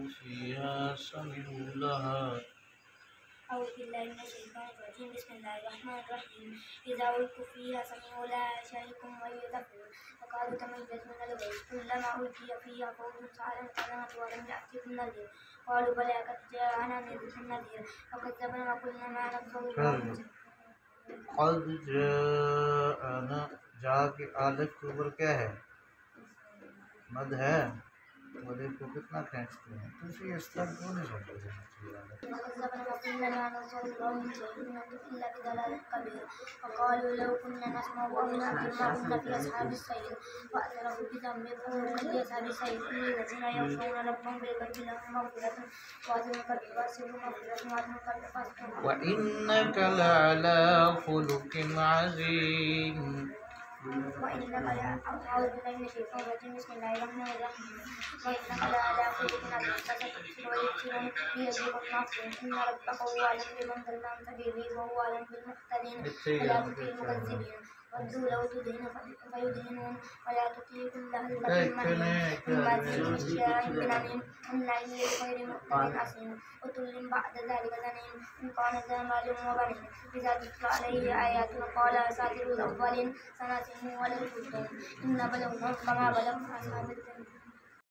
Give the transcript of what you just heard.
فيها سمعوا لها. أعوذ بالله من الشيطان الرجيم. بسم الله الرحمن الرحيم. إذا ألقوا فيها سمعوا لها شهيقا وهي تفور فقالوا تميز من الغيظ كلما ألقي فيها فوج سألت ولم يأتكم نذير قالوا بلى قد جاءنا نذير فكذبنا وقلنا ما نزل الله قد जाना जा के आलत के ऊपर क्या है, मद है, मद को कितना खींचते हैं, तो इसे इस तरह क्यों नहीं समझते وقالوا لو كنا نسمع أو نعقل ما كنا في أصحاب السعير فاعترفوا بذنبهم فليصحاب السعير الذين يخشون ربهم بالغيب لهم مغفرة وأجر كبير مغفرة وأجر كبير. وإنك لعلى خلق عظيم. وإنك أعوذ بالله من الشيطان الرجيم. بسم الله الرحمن الرحيم. وإنك لعلى خلق عظيم فستبصر ويبصرون ليذيقهم نصرهم إن ربك هو أعلم بمن ضل عن سبيله وهو أعلم بالمهتدين ولا تطع المكذبين ودوا لو تدهن فيدهنون ولا تطع كل هلة مهين مشاء بنميم مناع للخير معتد أثيم عتل بعد ذلك زنيم إن كان ذا مال وبنين إذا تتلى عليه آياتنا قال أساطير الأولين سنسمه ولا يفتون إن بلونهم كما بلوا أصحاب الجنة.